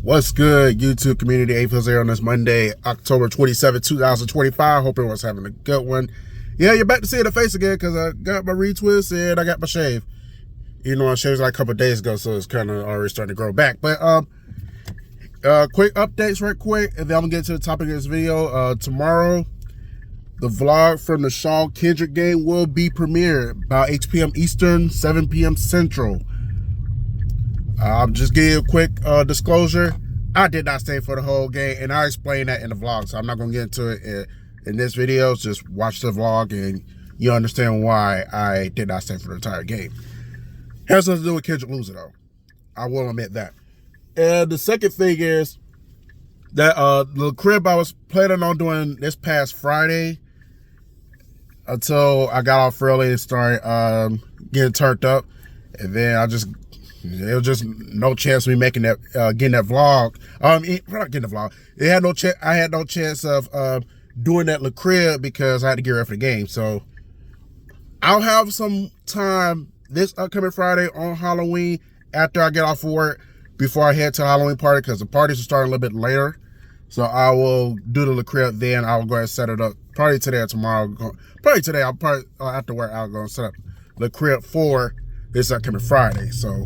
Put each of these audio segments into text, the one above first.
What's good, YouTube community? A-Fizzle here on this Monday, October 27, 2025. Hope everyone's having a good one. Yeah, you're back to seeing the face again because I got my retwist and I got my shave. You know, I shaved like a couple of days ago, so it's kind of already starting to grow back. But quick updates right quick, and then I'm going to get to the topic of this video. Tomorrow, the vlog from the Shaw Kendrick game will be premiered about 8 p.m. Eastern, 7 p.m. Central. I'm just giving you a quick disclosure. I did not stay for the whole game, and I explained that in the vlog, so I'm not going to get into it in this video. Just watch the vlog, and you understand why I did not stay for the entire game. Has nothing to do with Kendrick losing, though. I will admit that. And the second thing is that the crib I was planning on doing this past Friday until I got off early and started getting turned up, and then there was just no chance of me making that, getting that vlog. Not getting the vlog. I had no chance of doing that crib because I had to get ready for the game. So I'll have some time this upcoming Friday on Halloween after I get off of work before I head to a Halloween party, because the parties are starting a little bit later. So I will do the crib then. I will go ahead and set it up probably today or tomorrow. Probably today. I'll probably after work I'll go and set up the crib for this upcoming Friday. So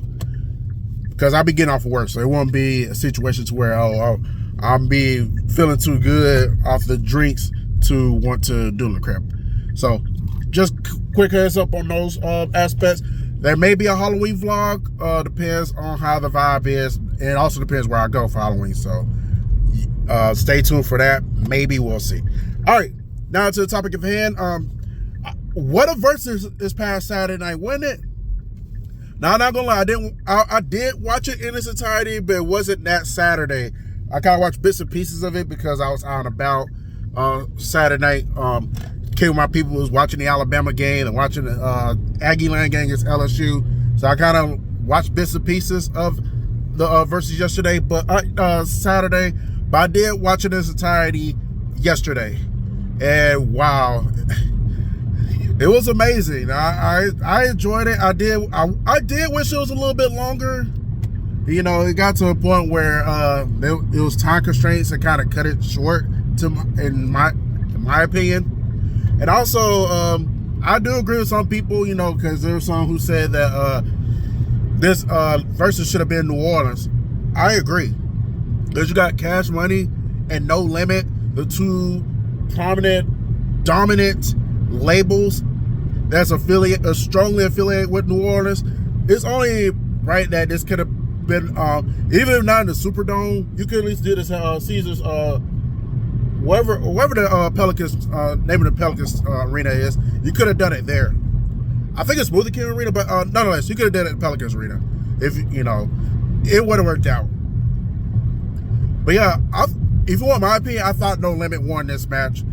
because I'll be getting off of work, so it won't be a situation to where I'll be feeling too good off the drinks to want to do the crib. So just quick heads up on those aspects. There may be a Halloween vlog. Depends on how the vibe is, and it also depends where I go for Halloween. So stay tuned for that. Maybe we'll see. All right, now to the topic of hand. What a Verzuz this past Saturday night, wasn't it? Now, I'm not gonna lie, I did watch it in its entirety, but it wasn't that Saturday. I kind of watched bits and pieces of it because I was out and about Saturday night. Came with my people who was watching the Alabama game and watching the Aggie Land game against LSU. So I kind of watched bits and pieces of the Verzuz yesterday, but Saturday. But I did watch it in its entirety yesterday, and wow. It was amazing. I enjoyed it. I did wish it was a little bit longer. You know, it got to a point where it was time constraints and kind of cut it short in my opinion. And also, I do agree with some people, you know, because there were some who said that this Verzuz should have been New Orleans. I agree, because you got Cash Money and No Limit, the two prominent, dominant labels that's strongly affiliated with New Orleans. It's only right that this could have been, even if not in the Superdome, you could at least do this Caesars, wherever the Pelicans name of the Pelicans arena is. You could have done it there. I think it's Smoothie King Arena, but nonetheless, you could have done it at Pelicans Arena if you know it would have worked out. But yeah, if you want my opinion, I thought No Limit won this match.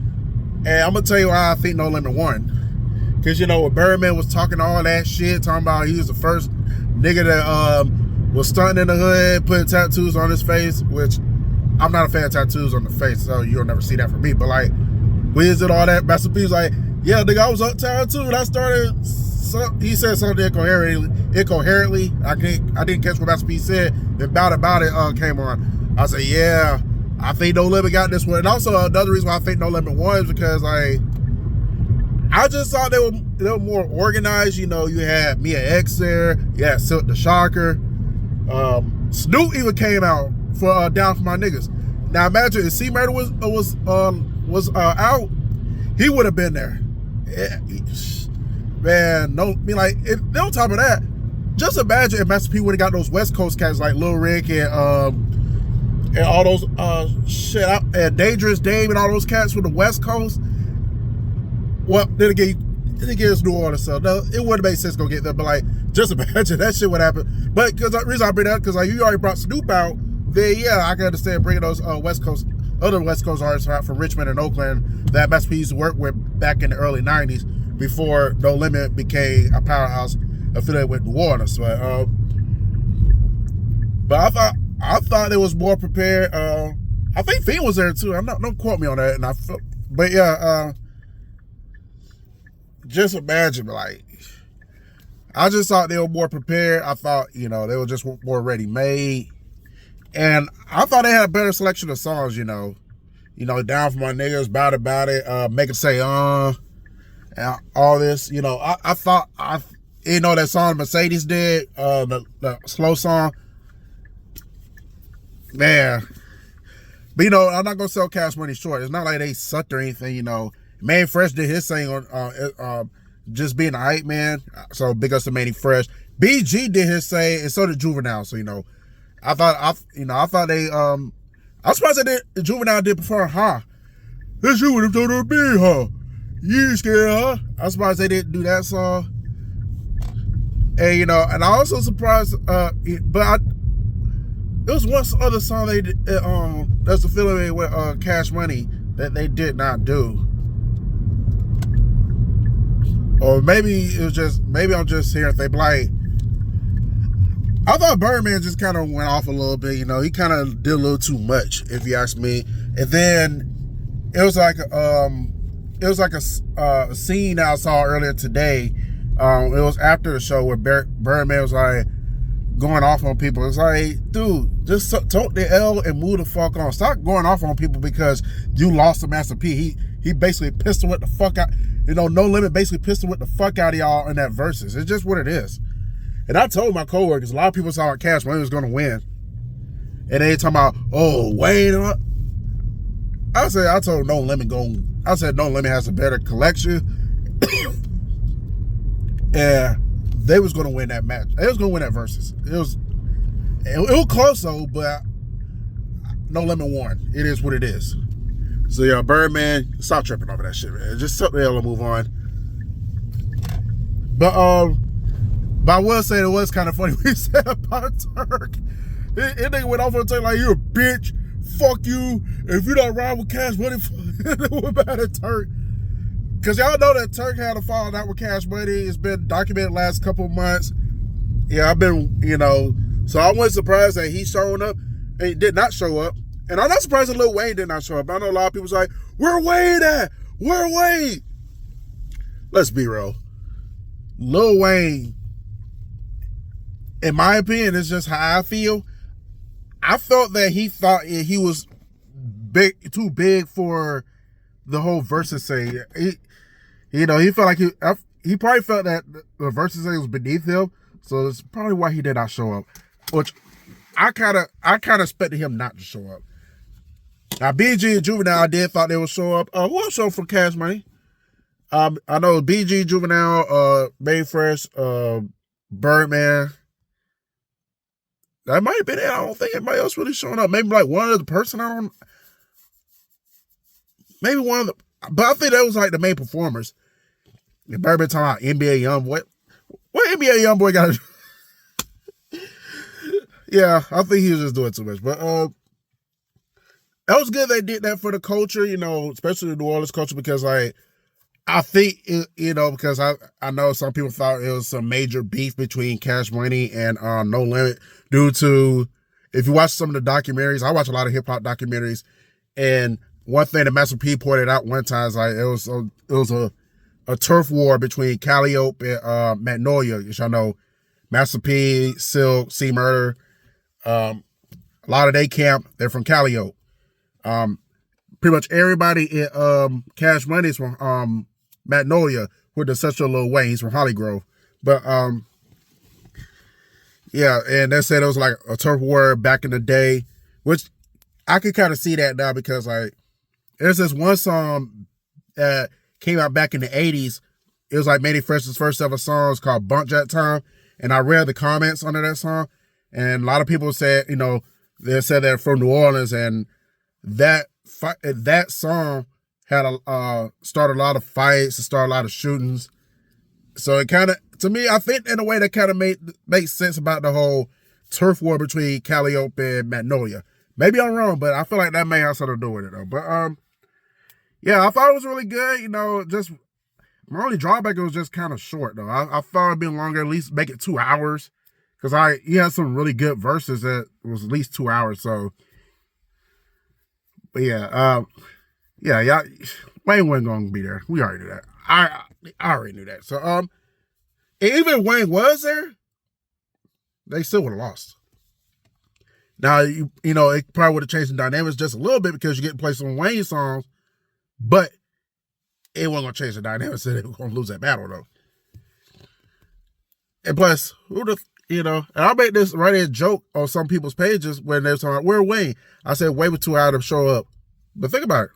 And I'm going to tell you why I think No Limit won. Because, you know, when Birdman was talking all that shit, talking about he was the first nigga that was stunting in the hood, putting tattoos on his face, which I'm not a fan of tattoos on the face, so you'll never see that from me. But, like, Wiz and all that, Master P's like, yeah, nigga, I was uptown too, and I started, he said something incoherently. I didn't catch what Master P said. Then About It came on. I said, yeah, I think No Limit got this one. And also another reason why I think No Limit won is because, like, I just thought they were more organized. You know, you had Mia X there, you had Silk the Shocker. Snoop even came out for Down For My Niggas. Now imagine if C Murder was out, he would have been there. Man, on top of that, just imagine if Master P would have got those West Coast cats like Lil Rick and all those and Dangerous Dame and all those cats from the West Coast. Well, then again it's New Orleans, so no, it wouldn't make sense to go get them. But like, just imagine that shit would happen. But because the reason I bring that up, because like you already brought Snoop out, then yeah, I can understand bringing those other West Coast artists out from Richmond and Oakland that Master P used to work with back in the early '90s before No Limit became a powerhouse affiliated with New Orleans. But I thought it was more prepared. I think Fiend was there too. Don't quote me on that. But yeah, just imagine, like, I just thought they were more prepared. I thought, you know, they were just more ready made. And I thought they had a better selection of songs, Down for My Niggas, About It, Make It Say, and all this, I thought, that song Mercedes did, the slow song, man. But, I'm not going to sell Cash Money short. It's not like they sucked or anything, Manny Fresh did his thing on Just Being a Hype Man. So big ups to Manny Fresh. BG did his thing, and so did Juvenile. So, I thought they, I'm surprised they did, Juvenile did before, huh? This you would have done it big, huh? You ain't scared, huh? I'm surprised they didn't do that song. And, and I also surprised, but there was one other song they did, that's affiliated with Cash Money that they did not do. Or maybe I'm just hearing things like, I thought Birdman just kind of went off a little bit, he kind of did a little too much, if you ask me. And then it was like a scene I saw earlier today. It was after the show where Birdman was like going off on people. It's like, dude, just tote the L and move the fuck on. Stop going off on people because you lost to Master P. He basically pistol with the fuck out. No Limit basically pistol with the fuck out of y'all in that Verzuz. It's just what it is. And I told my coworkers, a lot of people thought Cash Money was going to win. And they talking about, oh, Wayne. I told No Limit No Limit has a better collection. And they was going to win that match. They was going to win that Verzuz. It was close though, but No Limit won. It is what it is. So yeah, Birdman, stop tripping over that shit, man. Just something else to move on. But I will say it was kind of funny when he said about Turk. It nigga went off on Turk like, you a bitch. Fuck you. If you don't ride with Cash Money, what about it, Turk? Because y'all know that Turk had a falling out with Cash Money. It's been documented last couple of months. Yeah, I've been, so I wasn't surprised that he's showing up and he did not show up. And I'm not surprised that Lil Wayne did not show up. I know a lot of people was like, where Wayne at? Where Wayne? Let's be real. Lil Wayne, in my opinion, it's just how I feel. I felt that he thought he was too big for the whole Verzuz thing. He felt like he probably felt that the Verzuz thing was beneath him. So that's probably why he did not show up. Which I kind of expected him not to show up. Now BG and Juvenile, I did thought they would show up. Who else showed for Cash Money? I know BG, Juvenile, Manny Fresh, Birdman. That might have been it. I don't think anybody else really showing up. Maybe like one other person. Maybe one of the. But I think that was like the main performers. And Birdman talking about NBA Youngboy. What NBA Youngboy got to do? Yeah, I think he was just doing too much. But that was good they did that for the culture, especially the New Orleans culture, because like I think because I know some people thought it was some major beef between Cash Money and No Limit due to, if you watch some of the documentaries, I watch a lot of hip hop documentaries, and one thing that Master P pointed out one time is like it was a turf war between Calliope and Magnolia, which I know Master P, Silk, C Murder, a lot of they camp, they're from Calliope. Pretty much everybody in Cash Money is from Magnolia, with the exception of Lil Wayne. He's from Hollygrove. But yeah, and they said it was like a turf war back in the day, which I could kind of see that now because like there's this one song that came out back in the 80s. It was like Manny Fresh's first ever song. It's called Bunch That Time. And I read the comments under that song, and a lot of people said, they said they're from New Orleans, and that song had started a lot of fights, it started a lot of shootings. So it kind of, to me, I think in a way that kind of makes sense about the whole turf war between Calliope and Magnolia. Maybe I'm wrong, but I feel like that may have something to do with it though. But yeah, I thought it was really good. Just my only drawback, it was just kind of short though. I thought it'd been longer, at least make it 2 hours, because he had some really good verses that was at least 2 hours. So, but yeah, Wayne wasn't gonna be there. We already knew that. I already knew that. So even if Wayne was there, they still would have lost. Now, you know, it probably would have changed the dynamics just a little bit because you get to play some Wayne songs, but it wasn't going to change the dynamics. So they were going to lose that battle, though. And plus, you know, and I made this right joke on some people's pages when they were talking, where Wayne? I said, Wayne was too high to show up. But think about it.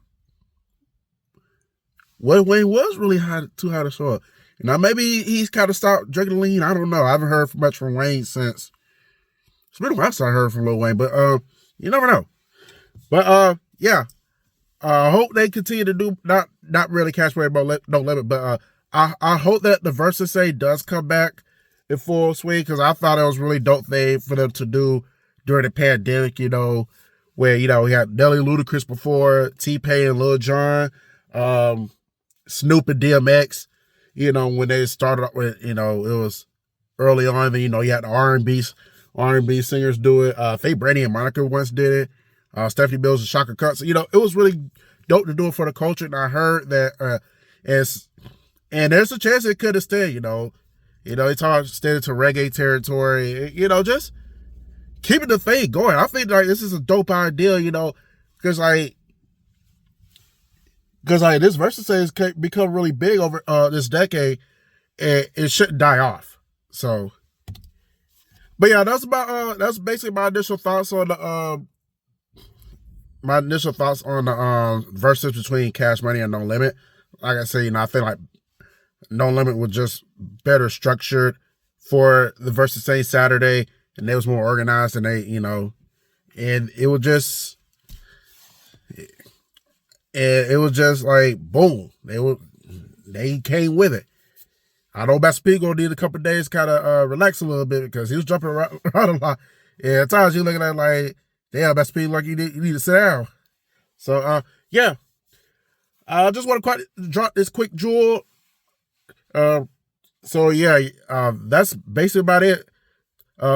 What Wayne was really too high to show up. You know, maybe he's kind of stopped drinking lean. I don't know. I haven't heard much from Wayne since. It's been a while since I heard from Lil Wayne, but you never know. But yeah. I hope they continue to do not really Cash Money No Limit, but I hope that the Verzuz Say does come back in full swing, because I thought it was really dope thing for them to do during the pandemic, you know, where, you know, we had Nelly Ludacris before, T-Pain and Lil Jon, Snoop and DMX, you know, when they started up with, you know, it was early on, you know, you had the R&B singers do it. Faye Brady and Monica once did it. Stephanie Mills and Shaka Khan. So, you know, it was really dope to do it for the culture. And I heard that, and there's a chance it could have stayed, you know. You know, it's hard to stay into reggae territory. You know, just keeping the thing going. I think like this is a dope idea, you know, because this Verzuz has become really big over this decade, and it shouldn't die off. So, but yeah, that's basically my initial thoughts on the Verzuz between Cash Money and No Limit. Like I said, you know, I feel like No Limit was just better structured for the Verzuz Say Saturday, and they was more organized, and they, you know, and it was just like boom, they came with it. I know Master P gonna need a couple of days, kind of relax a little bit, because he was jumping around a lot. And at times you looking at it like, damn, Master P, like you need to sit down. So yeah, I just want to drop this quick jewel. So yeah, that's basically about it.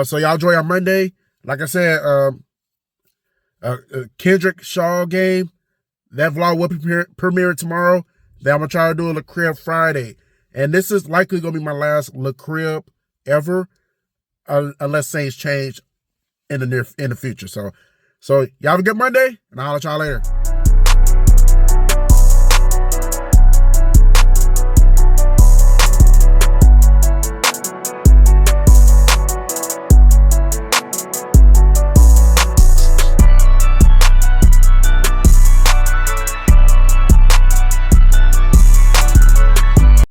So y'all enjoy our Monday. Like I said, Kendrick Shaw game, that vlog will premiere tomorrow. Then I'm gonna try to do a La Crib Friday, and this is likely gonna be my last La Crib ever, unless things change in the future. So y'all have a good Monday, and I'll let y'all later.